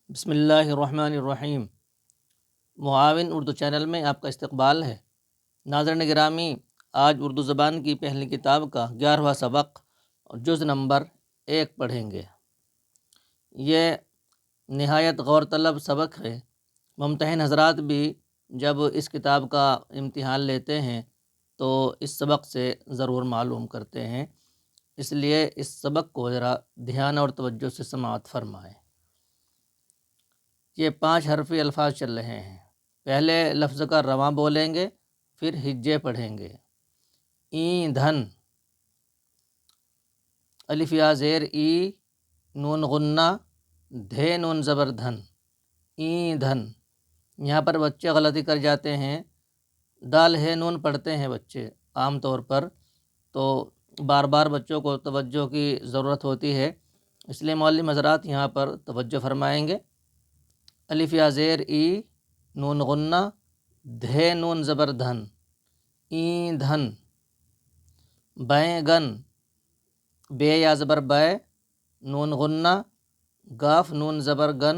بسم اللہ الرحمن الرحیم۔ معاون اردو چینل میں آپ کا استقبال ہے۔ ناظرین گرامی، آج اردو زبان کی پہلی کتاب کا 11واں سبق اور جز نمبر 1 پڑھیں گے۔ یہ نہایت غور طلب سبق ہے۔ ممتحن حضرات بھی جب اس کتاب کا امتحان لیتے ہیں تو اس سبق سے ضرور معلوم کرتے ہیں، اس لیے اس سبق کو ذرا دھیان اور توجہ سے سماعت فرمائیں۔ یہ 5 حرفی الفاظ چل رہے ہیں۔ پہلے لفظ کا رواں بولیں گے، پھر ہجے پڑھیں گے۔ ایندھن، الف یا زیر ای، نون غنہ، دھے نون زبر دھن، ایندھن۔ یہاں پر بچے غلطی کر جاتے ہیں، دال ہے نون پڑھتے ہیں بچے عام طور پر، تو بار بار بچوں کو توجہ کی ضرورت ہوتی ہے، اس لیے معلم حضرات یہاں پر توجہ فرمائیں گے۔ الف یا زیر ای، نون غنہ، دھے نون زبر دھن، ایندھن۔ بیگن، بے یا زبر بے، نون غنہ، گاف نون زبر گن،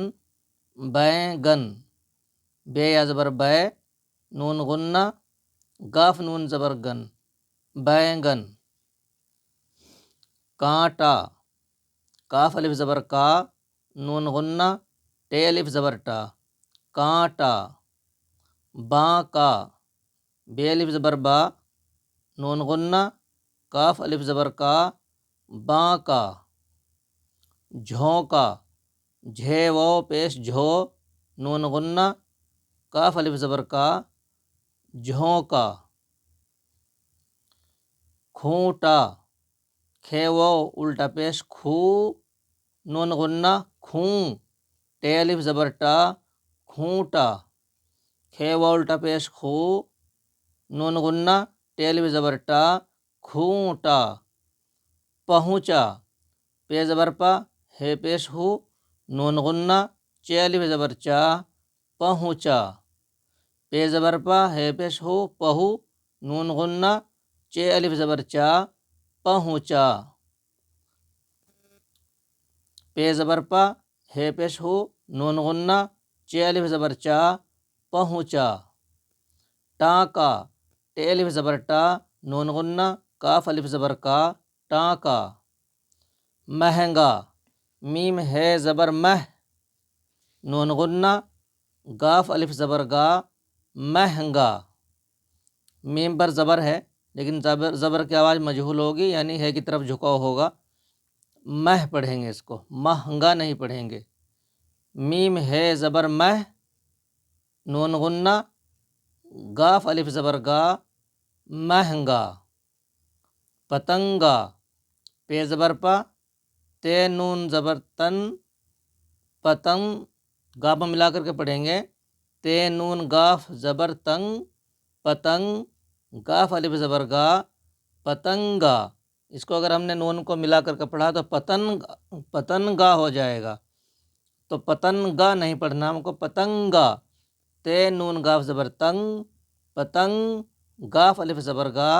بیگن۔ بے یا زبر بے، نون غنہ، گاف نون زبر گن، بیگن۔ کانٹا، کاف الف زبر کا، نون غنہ، ٹے الف زبر ٹا، کانٹا۔ بانکا، بے الف زبر با، نون غنہ، کاف الف زبر کا، بانکا۔ جھونکا، جھے و پیش جھو، نون غنہ، کاف الف زبر کا، جھونکا۔ کھونٹا، کھے و الٹا پیش کھو، نون غنہ، کھوں، ٹے الف زبر ٹا، کھونٹا۔ کھے و الٹا پیش خو، نون غنہ، ٹے الف زبر ٹا، کھونٹا۔ پہنچا، پے زبر پا، ہے پیش ہو، نون غنہ، چے الف زبر چا، پہنچا۔ پے زبر پا، ہے پیش ہو، پہو، نون غنہ، چے الف زبر چا، پہنچا۔ پے زبر پا، ہے پیش ہو، نون غنہ، چے الف زبر چا، پہنچا۔ ٹانکا، ٹے الف زبر ٹا، نون غنہ، کاف الف زبر کا، ٹانکا۔ مہنگا، میم ہے زبر مہ، نون غنہ، گاف الف زبر گا، مہنگا۔ میم پر زبر ہے لیکن زبر کی آواز مجہول ہوگی، یعنی ہے کی طرف جھکاؤ ہوگا، مہ پڑھیں گے اس کو، مہنگا نہیں پڑھیں گے۔ میم ہے زبر مہ، نون غنہ، گاف الف زبر گا، مہنگا۔ پتنگا، پے زبر پا، تے نون زبر تن، پتنگ، گا پا ملا کر کے پڑھیں گے، تے نون گاف زبر تنگ، پتنگ، گاف الف زبر گا، پتنگا۔ اس کو اگر ہم نے نون کو ملا کر کے پڑھا تو پتنگا ہو جائے گا، تو پتنگا نہیں پڑھنا ہم کو، پتنگا۔ تے نون گاف زبر تنگ، پتنگ، گاف الف زبر گا،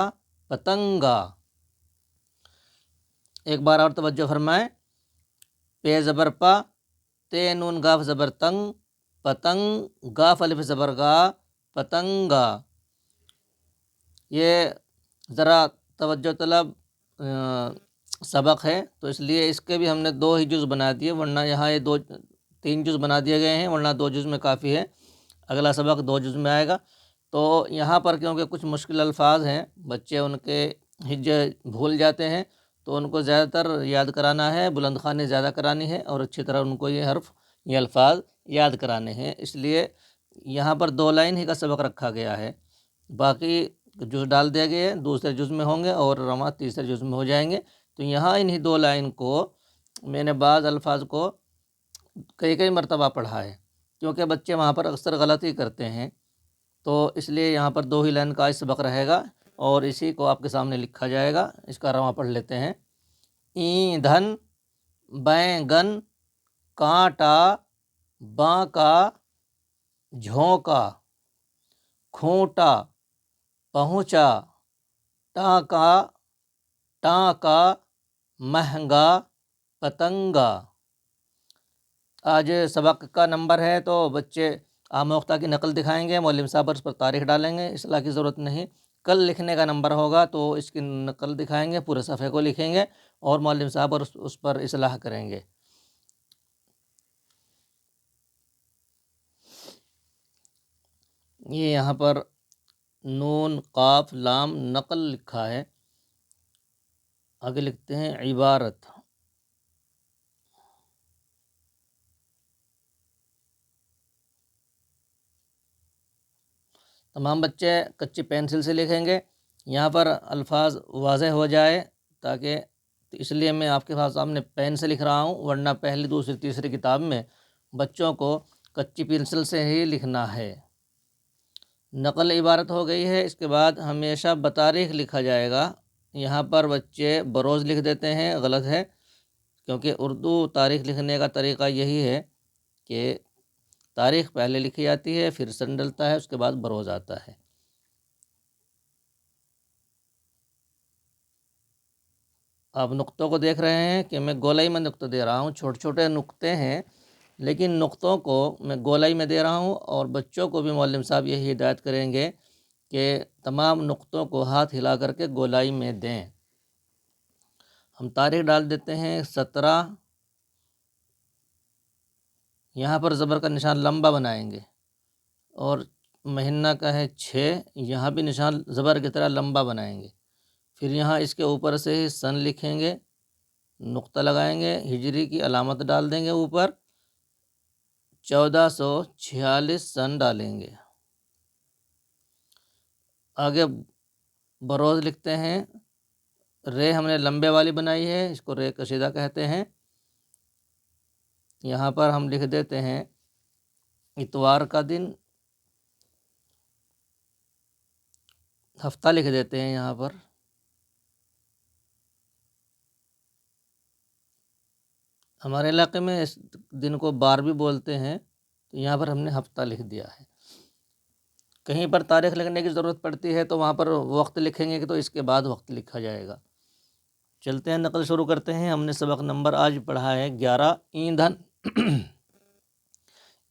پتنگا۔ ایک بار اور توجہ فرمائیں۔ پے زبر پا، تے نون گاف زبر تنگ، پتنگ، گاف الف زبر گا، پتنگا۔ یہ ذرا توجہ طلب سبق ہے، تو اس لیے اس کے بھی ہم نے 2 ہی جز بنا دیے، ورنہ یہاں یہ 3 جز بنا دیے گئے ہیں، ورنہ 2 جز میں کافی ہے۔ اگلا سبق 2 جز میں آئے گا۔ تو یہاں پر کیونکہ کچھ مشکل الفاظ ہیں، بچے ان کے ہجے بھول جاتے ہیں، تو ان کو زیادہ تر یاد کرانا ہے، بلند خوانی زیادہ کرانی ہے، اور اچھی طرح ان کو یہ حرف، یہ الفاظ یاد کرانے ہیں۔ اس لیے یہاں پر 2 لائن ہی کا سبق رکھا گیا ہے، باقی جز ڈال دیا گیا ہے، دوسرے جز میں ہوں گے اور رواں تیسرے جز میں ہو جائیں گے۔ تو یہاں انہی 2 لائن کو میں نے بعض الفاظ کو کئی مرتبہ پڑھا ہے، کیونکہ بچے وہاں پر اکثر غلطی کرتے ہیں، تو اس لیے یہاں پر 2 ہی لائن کا سبق رہے گا، اور اسی کو آپ کے سامنے لکھا جائے گا۔ اس کا رواں پڑھ لیتے ہیں۔ ایندھن، بیگن، کانٹا، بانکا، جھونکا، کھونٹا، پہنچا، ٹانکا، مہنگا، پتنگا۔ آج سبق کا نمبر ہے تو بچے آموختہ کی نقل دکھائیں گے، معلم صاحب اس پر تاریخ ڈالیں گے، اصلاح کی ضرورت نہیں۔ کل لکھنے کا نمبر ہوگا تو اس کی نقل دکھائیں گے، پورے صفحے کو لکھیں گے اور معلم صاحب اس پر اصلاح کریں گے۔ یہ یہاں پر نون قاف لام نقل لکھا ہے، آگے لکھتے ہیں عبارت۔ تمام بچے کچی پینسل سے لکھیں گے، یہاں پر الفاظ واضح ہو جائے تاکہ، اس لیے میں آپ کے پاس سامنے پین سے لکھ رہا ہوں، ورنہ پہلی دوسری تیسری کتاب میں بچوں کو کچی پینسل سے ہی لکھنا ہے۔ نقل عبارت ہو گئی ہے، اس کے بعد ہمیشہ بتاریخ لکھا جائے گا۔ یہاں پر بچے بروز لکھ دیتے ہیں، غلط ہے، کیونکہ اردو تاریخ لکھنے کا طریقہ یہی ہے کہ تاریخ پہلے لکھی جاتی ہے، پھر سن ڈلتا ہے، اس کے بعد بروز آتا ہے۔ آپ نقطوں کو دیکھ رہے ہیں کہ میں گولائی میں نقطہ دے رہا ہوں، چھوٹے چھوٹے نقطے ہیں لیکن نقطوں کو میں گولائی میں دے رہا ہوں، اور بچوں کو بھی معلم صاحب یہی ہدایت کریں گے کہ تمام نقطوں کو ہاتھ ہلا کر کے گولائی میں دیں۔ ہم تاریخ ڈال دیتے ہیں 17، یہاں پر زبر کا نشان لمبا بنائیں گے، اور مہینہ کا ہے 6، یہاں بھی نشان زبر کی طرح لمبا بنائیں گے، پھر یہاں اس کے اوپر سے ہی سن لکھیں گے، نقطہ لگائیں گے، ہجری کی علامت ڈال دیں گے، اوپر 1446 سن ڈالیں گے۔ آگے بروز لکھتے ہیں، رے ہم نے لمبے والی بنائی ہے، اس کو رے کشیدہ کہتے ہیں۔ یہاں پر ہم لکھ دیتے ہیں اتوار کا دن، ہفتہ لکھ دیتے ہیں یہاں پر، ہمارے علاقے میں اس دن کو بار بھی بولتے ہیں، تو یہاں پر ہم نے ہفتہ لکھ دیا ہے۔ کہیں پر تاریخ لکھنے کی ضرورت پڑتی ہے تو وہاں پر وقت لکھیں گے کہ تو اس کے بعد وقت لکھا جائے گا۔ چلتے ہیں، نقل شروع کرتے ہیں۔ ہم نے سبق نمبر آج پڑھا ہے 11، ایندھن۔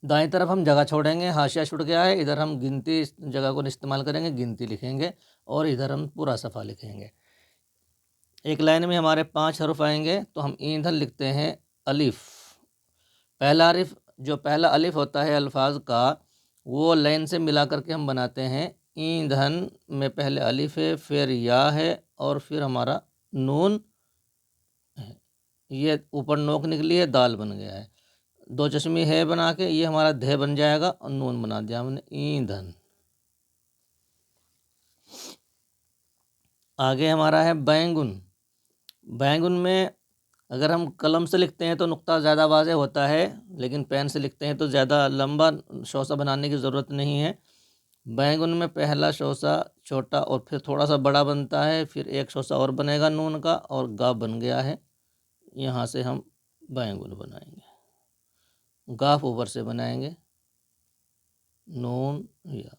دائیں طرف ہم جگہ چھوڑیں گے، حاشیہ چھوٹ گیا ہے، ادھر ہم گنتی جگہ کو استعمال کریں گے، گنتی لکھیں گے، اور ادھر ہم پورا صفحہ لکھیں گے۔ ایک لائن میں ہمارے 5 حرف آئیں گے تو ہم ایندھن لکھتے ہیں الف۔ پہلا حرف، جو پہلا الف ہوتا ہے الفاظ کا، وہ لائن سے ملا کر کے ہم بناتے ہیں۔ ایندھن میں پہلے الف ہے، پھر یا ہے، اور پھر ہمارا نون ہے، یہ اوپر نوک نکلی ہے، دال بن گیا ہے، 2 چشمی ہے بنا کے یہ ہمارا دھ بن جائے گا، اور نون بنا دیا ہم نے، ایندھن۔ آگے ہمارا ہے بینگن۔ بینگن میں اگر ہم قلم سے لکھتے ہیں تو نقطہ زیادہ واضح ہوتا ہے، لیکن پین سے لکھتے ہیں تو زیادہ لمبا شوسہ بنانے کی ضرورت نہیں ہے۔ بینگن میں پہلا شوسہ چھوٹا اور پھر تھوڑا سا بڑا بنتا ہے، پھر ایک شوسہ اور بنے گا نون کا، اور گا بن گیا ہے۔ یہاں سے ہم بینگن بنائیں گے، گاف اوپر سے بنائیں گے، نون یا،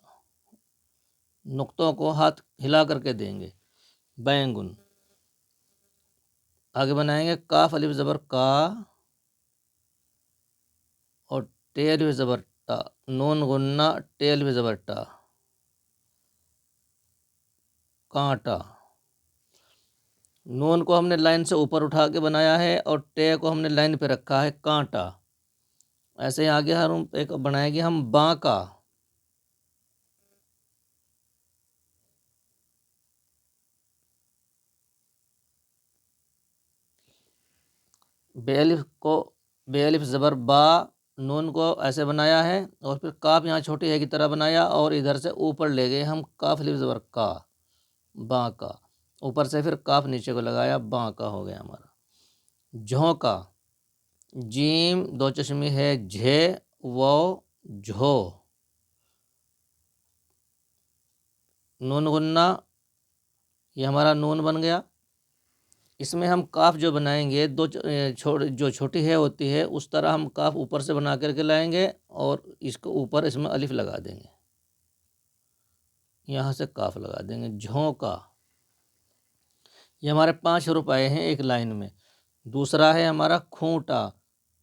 نقطوں کو ہاتھ ہلا کر کے دیں گے، بینگن۔ آگے بنائیں گے کاف الف زبر کا، اور ٹے الف زبر ٹا، نون غنہ ٹے الف زبر ٹا، کانٹا۔ نون کو ہم نے لائن سے اوپر اٹھا کے بنایا ہے، اور ٹے کو ہم نے لائن پہ رکھا ہے، کانٹا۔ ایسے ہی آگے ہم ایک بنائیں گے ہم بانکا۔ بے الف زبر با، نون کو ایسے بنایا ہے، اور پھر کاف یہاں چھوٹی ہے کی طرح بنایا، اور ادھر سے اوپر لے گئے ہم کاف الف زبر کا، بانکا، اوپر سے پھر کاف نیچے کو لگایا، بانکا ہو گیا ہمارا۔ جھونکا، جیم 2 چشمی ہے، جھے و جھو، نون غنہ، یہ ہمارا نون بن گیا۔ اس میں ہم کاف جو بنائیں گے، جو چھوٹی ہے ہوتی ہے، اس طرح ہم کاف اوپر سے بنا کر کے لائیں گے، اور اس کو اوپر اس میں الف لگا دیں گے، یہاں سے کاف لگا دیں گے، جھونکا۔ یہ ہمارے 5 حروف آئے ہیں ایک لائن میں۔ دوسرا ہے ہمارا کھونٹا،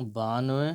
92,